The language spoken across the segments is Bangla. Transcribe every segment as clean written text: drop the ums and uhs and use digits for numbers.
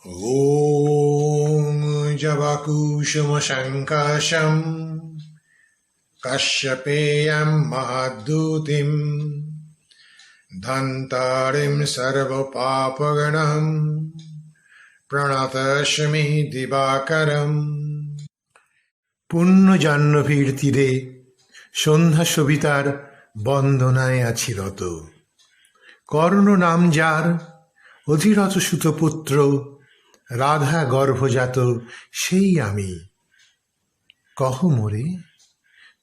ॐ जवाकुसुमसङ्काशम् कश्यपेयं महाद्युतिं धन्तारिं सर्वपापगणं প্রণতস্মি দিবাকরম। পুণ্য জাহ্নবীর তীরে সন্ধ্যা সবিতার বন্দনায় আছি রত। কর্ণ নাম যার, অধিরথ সুতপুত্র, রাধা গর্ভজাত সেই আমি। কহ মোরে,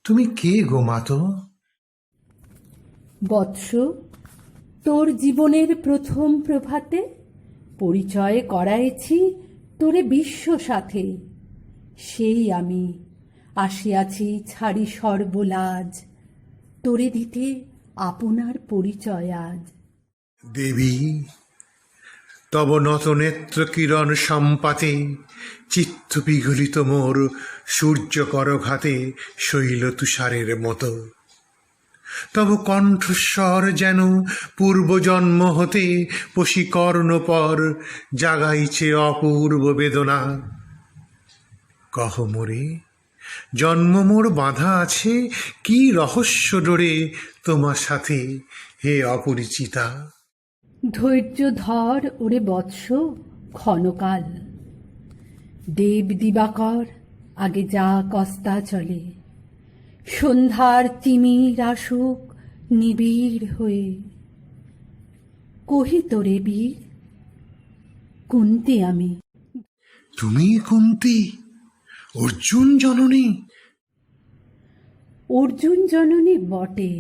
তুমি কে গো মাত? বৎস, তোর জীবনের প্রথম প্রভাতে পরিচয় করাইছি তোরে বিশ্ব সাথে। সেই আমি আসিয়াছি ছাড়ি সর্বলাজ, তোরে দিতে আপনার পরিচয় আজ। দেবী, তব নত নেত্র কিরণ সম্পাতে চিত্ত পিঘলিত মোর সূর্য করঘাতে শৈল তুষারের মতো। তব কণ্ঠস্বর যেন পূর্বজন্ম হতে বশীকর্ণ পর জাগাইছে অপূর্ব বেদনা। কহ মোরে, জন্ম মোর বাঁধা আছে কি রহস্য ডোরে তোমার সাথে হে অপরিচিতা? ধৈর্য ধর ওরে বৎস ক্ষণকাল, দেব দিবাকর আগে যা কস্তা চলে। সন্ধ্যার তিমির আসুক নিবিড় হয়ে, কহি তোরে বীর কুন্তি আমি। তুমি কুন্তি, অর্জুন জননী? অর্জুন জননী বটে,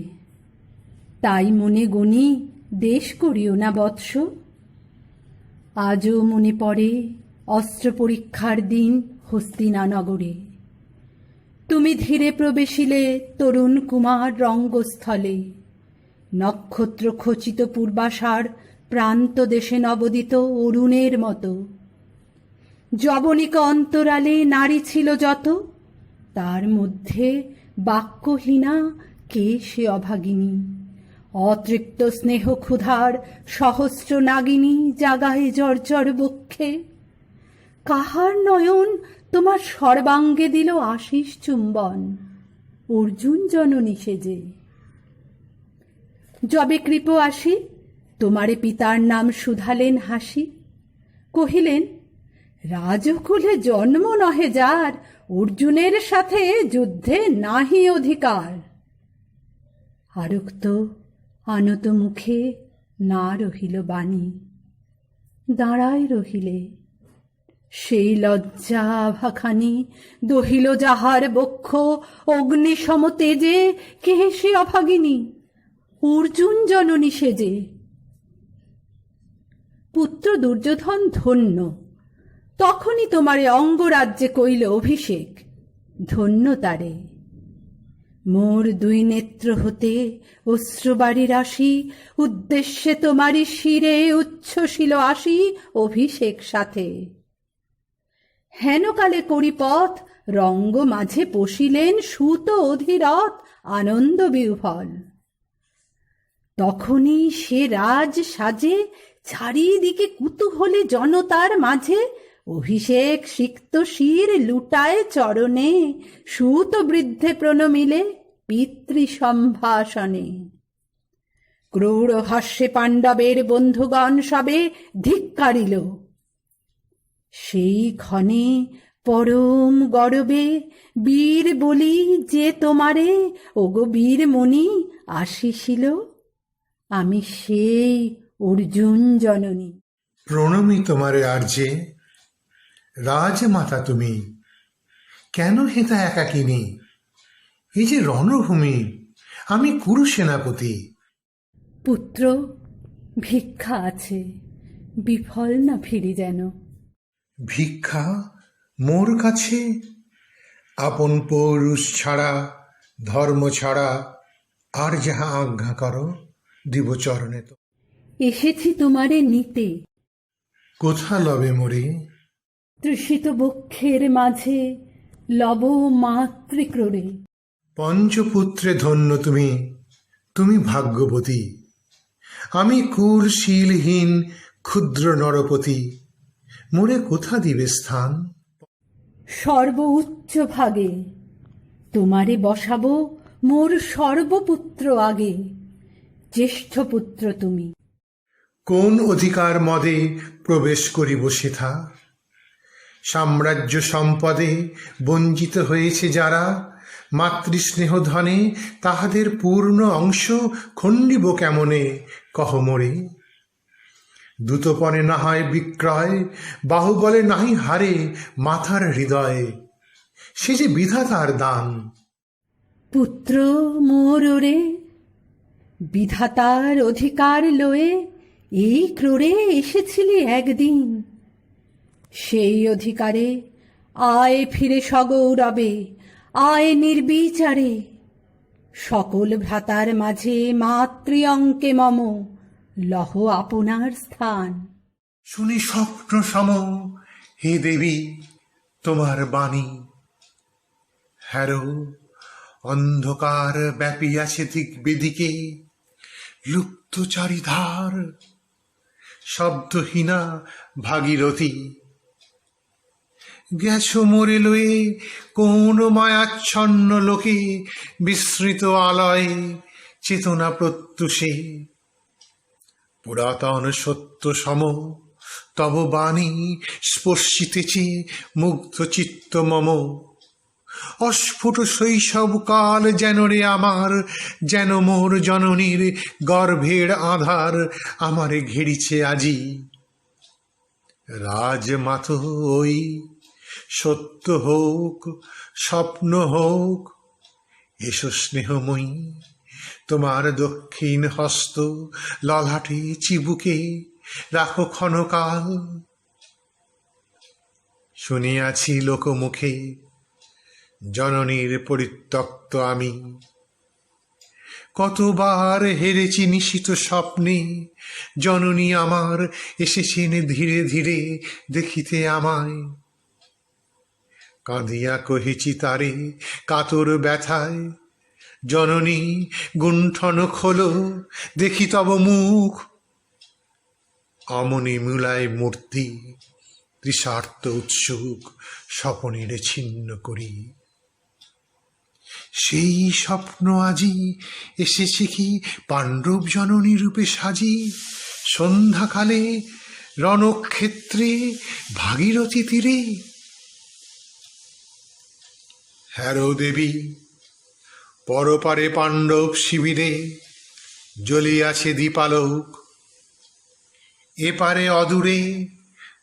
তাই মনে গণি দেশ করিও না বৎস। আজও মনে পড়ে অস্ত্র পরীক্ষার দিন হস্তিনানগরে। তুমি ধীরে প্রবেশিলে তরুণ কুমার রঙ্গস্থলে। নক্ষত্র খচিত পূর্বাষাঢ় প্রান্ত দেশে নবদিত অরুণের মতো। যবনিকা অন্তরালে নারী ছিল যত, তার মধ্যে বাক্যহীনা কে সে অভাগিনী। অতৃপ্ত স্নেহ ক্ষুধার সহস্র নাগিনী জাগায় জর্জর বক্ষে। কাহার নয়ন তোমার সর্বাঙ্গে দিল আশিস চুম্বন, অর্জুন জননী সেজে। যবে কৃপ আসি তোমারে পিতার নাম শুধালেন হাসি। কহিলেন, রাজকুলে জন্ম নহে যার, অর্জুনের সাথে যুদ্ধে নাহি অধিকার। আরক্ত আনত মুখে না রহিল বাণী, দাঁড়ায় রহিলে। সেই লজ্জা আভাখানি দহিল যাহার বক্ষ অগ্নিসম তেজে, কে সে অভাগিনী? অর্জুন জননী সেজে। পুত্র দুর্যোধন ধন্য, তখনই তোমারে অঙ্গরাজ্যে কইল অভিষেক। ধন্য তারে। মোর দুই নেত্র হতে অশ্রুবাড়ি রাশি, উদ্দেশ্যে তোমারই শিরে উচ্ছ্বসিল আসি অভিষেক সাথে। হেনকালে করিপথ রঙ্গ মাঝে পশিলেন সুত অধিরথ আনন্দ বিহ্বল। তখনই সে রাজ সাজে চারিদিকে কুতূহলে জনতার মাঝে। অভিষেক সিক্ত শির লুটায় চরণে, সুত বৃদ্ধে প্রণমিলে পিতৃ সম্ভাষণে। ক্রূর হাস্যে পাণ্ডবের বন্ধুগণ সবে ধিক্কারিল। সেই ক্ষণে পরম গরবে বীর বলি যে তোমারে, ওগো বীরমণি আসিছিল, আমি সেই অর্জুন জননী। প্রণমী তোমারে আর্যে, রাজমাতা তুমি, কেন হেতা একাকিনী? এই যে রণভূমি, আমি কুরু সেনাপতি। পুত্র, ভিক্ষা আছে, বিফল না ফিরি যেন। ভিক্ষা মোর কাছে? আপন পৌরুষ ছাড়া, ধর্ম ছাড়া আর যাহা আজ্ঞা করো দিব চরণে। তো এসেছি তোমারে নিতে। কোথা লবে মোরে? তৃষিত বক্ষের মাঝে লব মাতৃক্রোড়ে। পঞ্চপুত্রে ধন্য তুমি, তুমি ভাগ্যবতী। আমি কুলশীলহীন ক্ষুদ্র নরপতি, মোরে কোথা দিবে স্থান? সর্ব উচ্চ ভাগে তোমারে বসাবো মোর সর্বপুত্র আগে। জ্যেষ্ঠ পুত্র তুমি। কোন অধিকার মদে প্রবেশ করিব সেথা? সাম্রাজ্য সম্পদে বঞ্চিত হয়েছে যারা, মাতৃস্নেহ ধনে তাহাদের পূর্ণ অংশ খণ্ডিব কেমনে কহ মোরে। দ্রুতপণে না হয় বিক্রয়, বাহুবলে নাহি হারে মাথার হৃদয়ে, সে যে বিধাতার দান। পুত্র মোর ওরে, বিধাতার অধিকার লয়ে এই ক্রোড়ে এসেছিলি একদিন। সেই অধিকারে আয় ফিরে সগৌরবে, আয় নির্বিচারে। সকল ভ্রাতার মাঝে মাতৃ অঙ্কে মম লহ আপনার স্থান। শুনি স্বপ্ন সম হে দেবী তোমার বাণী। হ্যারো অন্ধকার ব্যাপিয়াছে দিক বেদিকে, লুপ্ত চারিধার শব্দহীনা ভাগীরথী। গেছো মোরে লয়ে কোন মায়াচ্ছন্ন লোকে, বিস্মৃত আলয়ে চেতনা প্রত্যুষে। পুরাতন সত্য সম তব বাণী স্পর্শিতেছে মুগ্ধ চিত্ত মম। অস্ফুট শৈশব কাল যেন রে আমার, যেন মোর জননীর গর্ভের আধার আমারে ঘেরিছে আজি। রাজমাত ওই সত্য হোক স্বপ্ন হোক, এসো স্নেহময়ী তোমার দক্ষিণ হস্ত ললাটে চিবুকে রাখো ক্ষণকাল। শুনিয়াছি লোকমুখে জননীর পরিত্যক্ত আমি, কতবার হেরেছি নিশিত স্বপ্নে। জননী আমার এসেছেন ধীরে ধীরে দেখিতে আমায়। কাঁদিয়া কহেছি তারে কাতর ব্যথায়, জননী গুণ্ঠন খোলো দেখি তব মুখ। অমনি মূলায় মূর্তি তৃষার্ত উৎসুক স্বপনের ছিন্ন করি। সেই স্বপ্ন আজি এসেছে কি পাণ্ডব জননী রূপে সাজি। সন্ধ্যাকালে রণক্ষেত্রে ভাগীরথী তীরে। হ্যারো দেবী পরপারে পাণ্ডব শিবিরে জ্বলিয়াছে দীপালোক। এপারে অদূরে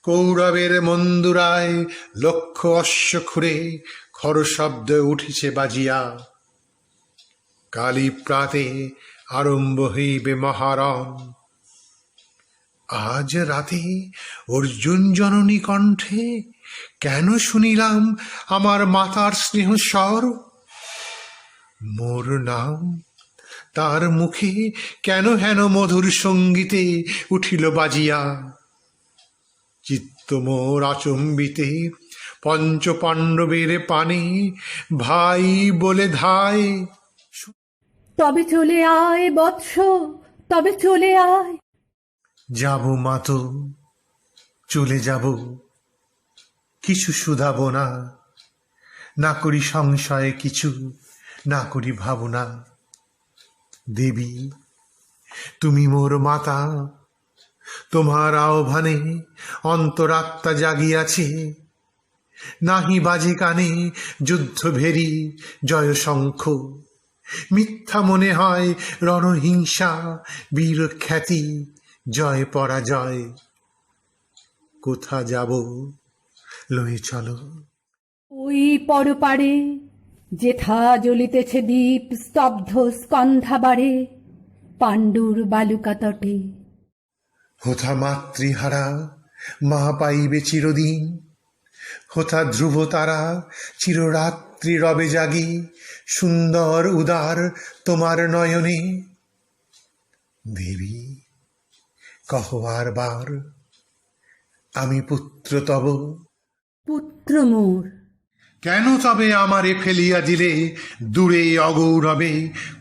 কৌরবের মন্দুরায় লক্ষ অশ্ব খুঁড়ে খর শব্দ উঠিছে বাজিয়া। কালী প্রাতে আরম্ভ হইবে মহারণ। আজ রাতে অর্জুন জননী কণ্ঠে কেন শুনিলাম আমার মাতার স্নেহ স্বর। মোর নাম তার মুখে কেন হেন মধুর সঙ্গীতে উঠিল বাজিয়া। চিত্ত মোর আচম্বিতে পঞ্চ পাণ্ডবের পানে ভাই বলে ধায়। তবে চলে আয় বৎস, তবে চলে আয়। যাব মাতো চলে যাব, কিছু শুধাব না, না করি সংশয়ে কিছু, না করি ভাবনা। দেবী তুমি মোর মাতা, তোমার আহ্বানে অন্তরাত্মা জাগিয়াছে। নাহি বাজে কানে যুদ্ধ ভেরি জয় শঙ্খ, মিথ্যা মনে হয় রণহিংসা বীর খ্যাতি জয় পরাজয়। কোথা যাব লয়ে চলো। ওই পরপারে যেথা জ্বলিতেছে দীপ স্তব্ধ স্কন্ধাবারে, পাণ্ডুর বালুকা তটে। হোথা মাতৃহারা মা পাইবে চিরদিন, হোথা ধ্রুব তারা চিররাত্রি রবে জাগি। সুন্দর উদার তোমার নয়নে দেবী কহ আর বার, আমি পুত্র তব। পুত্র মোর। কেন তবে আমারে ফেলিয়া দিলে দূরে অগৌরবে,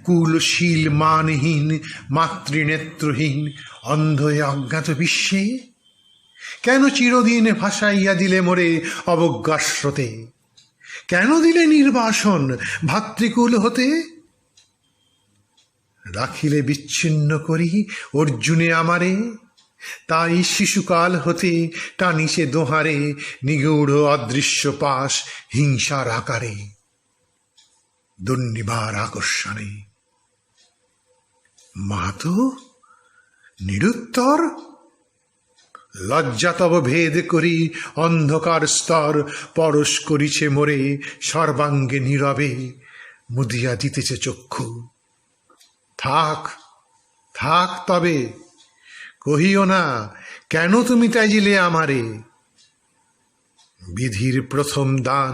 কুলশীল মানহীন মাতৃনেত্রহীন অন্ধ এ অজ্ঞাত বিশ্বে। কেন চিরদিন ভাসাইয়া দিলে মোরে অবজ্ঞার স্রোতে? কেন দিলে নির্বাসন ভাতৃকুল হতে? রাখিলে বিচ্ছিন্ন করি অর্জুনে আমারে, তাই শিশুকাল হতে টানিছে দোহারে নিগূঢ় অদৃশ্য পাশ হিংসার আকারে, দুর্নিবার আকর্ষণে। মাতো নিরুত্তর? লজ্জা তব ভেদ করি অন্ধকার স্তর পরশ করিছে মোরে সর্বাঙ্গে নীরবে মুদিয়া দিতেছে চক্ষু। থাক থাক তবে, কহিও না কেন তুমি ত্যাজিলে আমারে। বিধির প্রথম দান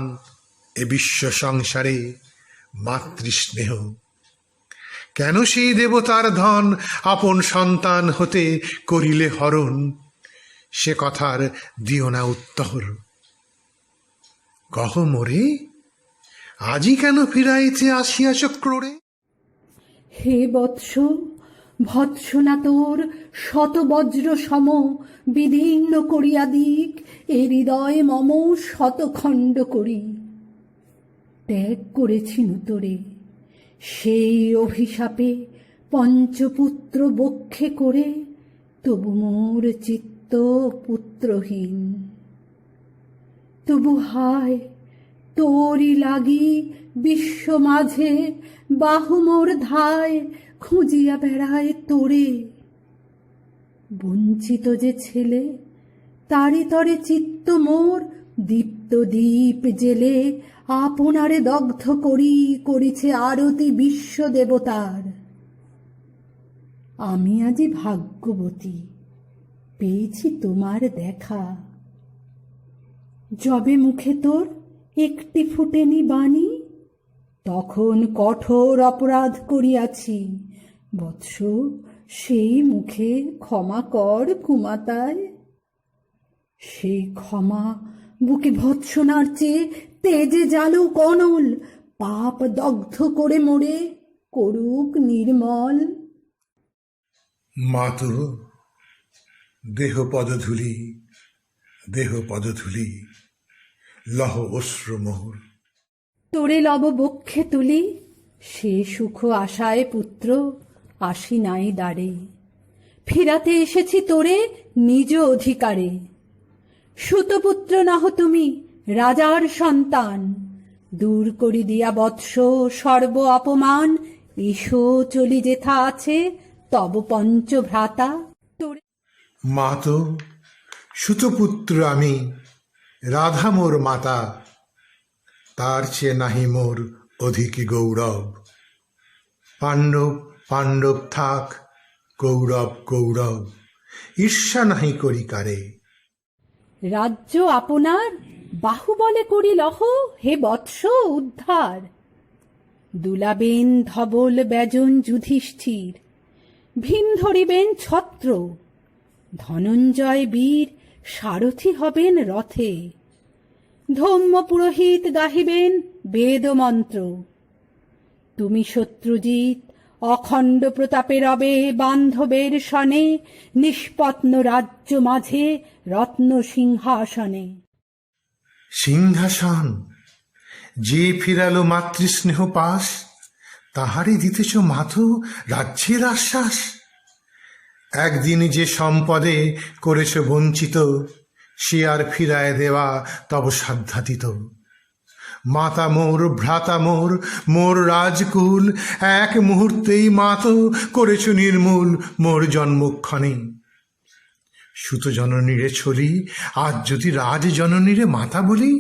এ বিশ্ব সংসারে মাতৃস্নেহ, কেন সেই দেবতার ধন আপন সন্তান হতে করিলে হরণ? সে কথার দিও না উত্তর। কহ মোরে আজি কেন ফিরাইতে আসিয়াছ ক্রোড়ে? হে বৎস, ভৎসনা তোর শত বজ্র সম বিদীর্ণ করিয়া দিক এ হৃদয় মম শতখণ্ড করি। ত্যাগ করেছি নূতরে সেই অভিশাপে পঞ্চপুত্র বক্ষে করে, তবু মোর চিত্ত পুত্রহীন। তবু হায় তোরই লাগি বিশ্ব মাঝে বাহু মোর ধায় খুঁজিয়া বেড়ায় তোরে। বঞ্চিত যে ছেলে তারি তরে চিত্ত মোর দীপ্ত দীপ জেলে আপনারে দগ্ধ করি করিছে আরতি বিশ্ব দেবতার। আমি আজি ভাগ্যবতী পেয়েছি তোমার দেখা। যবে মুখে তোর একটি ফুটেনি বাণী, তখন কঠোর অপরাধ করিয়াছি। বৎস, সেই মুখে ক্ষমা কর কুমাতায়। সেই ক্ষমা বুকে ভৎসনার চেয়ে তেজে জ্বালুক অনল, পাপ দগ্ধ করে মোরে করুক নির্মল। মাতো দেহ পদধূলি, দেহ পদধূলি লহ অশ্রু মোর। তোরে লব বক্ষে তুলি, সে সুখ আশায় পুত্র আসি নাই দ্বারে। ফিরাতে এসেছি তোরে নিজ অধিকারে। সুতপুত্র নহ তুমি, রাজার সন্তান। দূর করি দিয়া বৎস সর্ব অপমান। এসো চলি যেথা আছে তব পঞ্চভ্রাতা। তোরে মাতো সুতপুত্র আমি, রাধা মোর মাতা। তার চেয়ে নাহি মোর অধিক গৌরব। পাণ্ডব পাণ্ডব থাক, কৌরব কৌরব, ঈর্ষা নাহি করি কারে। রাজ্য আপনার বাহুবলে করি লহ হে বৎস উদ্ধার। দুলাবেন ধবল ব্যজন যুধিষ্ঠির, ভীম ধরিবেন ছত্র। ধনঞ্জয় বীর সারথি হবেন রথে। ধম্ম পুরোহিত গাহিবেন বেদ মন্ত্র। তুমি শত্রুজিৎ অখণ্ড প্রতাপে রবে বান্ধবের সনে, নিষ্পত্ন রাজ্য মাঝে রত্ন সিংহাসনে। সিংহাসন যে ফিরালো মাতৃস্নেহ পাশ, তাহারই দিতেছ মাথো রাজ্যের আশ্বাস। একদিন যে সম্পদে করেছ বঞ্চিত, সে আর ফিরায় দেওয়া তব সাধ্যাতীত। মাতা মোর ভ্রাতা মোর মোর রাজকুল, এক মুহূর্তেই মাতো করেছ নির্মূল মোর জন্মক্ষণে। সুত জননীরে ছলি, আজ যদি রাজ জননীরে মাতা বলি,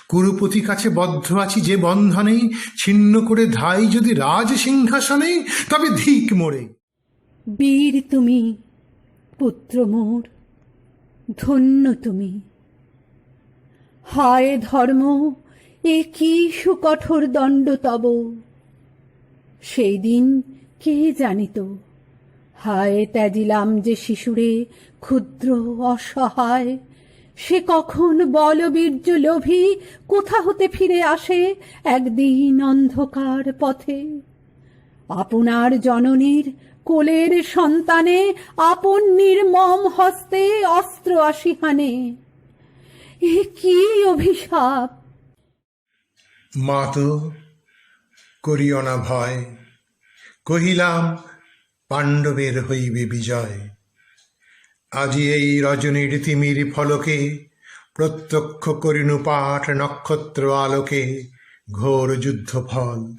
কুরুপতি কাছে বদ্ধ আছি যে বন্ধনে, ছিন্ন করে ধাই যদি রাজ সিংহাসনে, তবে ধিক মোরে। বীর তুমি পুত্র মোর, ধন্য তুমি। হায় ধর্ম, এ কি সুকঠোর দণ্ড তব। সেই দিন কে জানিত, হায় ত্যাজিলাম যে শিশুরে ক্ষুদ্র অসহায়। সে কখন বলবীর্য লোভী কোথা হতে ফিরে আসে একদিন অন্ধকার পথে। আপনার জননীর কোলের সন্তানে আপন নির্মম হস্তে অস্ত্র আসি হানে। এ কি অভিশাপ! মা তো করিও না ভয়, কহিলাম পাণ্ডবের হইবে বিজয়। আজি এই রজনীর তিমির ফলকে প্রত্যক্ষ করিনু পাঠ নক্ষত্র আলোকে ঘোর যুদ্ধ ফল।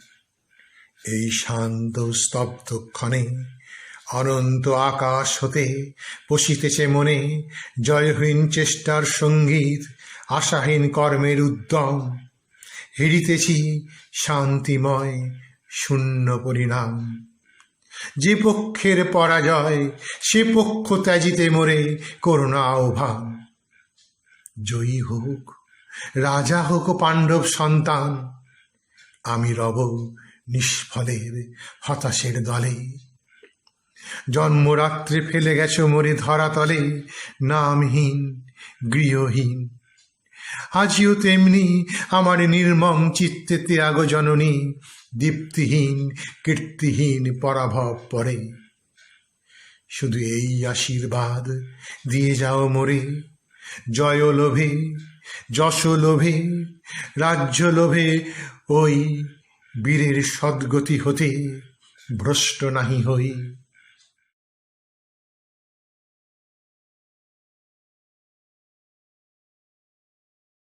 এই শান্ত স্তব্ধ ক্ষণে অনন্ত আকাশ হতে পশিতেছে মনে জয়হীন চেষ্টার সঙ্গীত, আশাহীন কর্মের উদ্যম। হেরিতেছি শান্তিময় শূন্য পরিণাম। যে পক্ষের পরাজয় সে পক্ষ ত্যাজিতে মোরে করুণা আহ্বান। জয়ী হোক রাজা হোক পাণ্ডব সন্তান, আমি রব নিষ্ফলের হতাশের দলে। জন্মরাত্রে ফেলে গেছো মোরে ধরাতলে, নামহীন গৃহহীন। আজিও তেমনি আমার নির্মম চিত্তে ত্যাগ জননী, দীপ্তিহীন কীর্তিহীন পরাভব পরে। শুধু এই আশীর্বাদ দিয়ে যাও মোরে, জয় লোভে যশ লোভে রাজ্য লোভে ওই বীরের সদ্গতি হতে ভ্রষ্ট নাহি হই।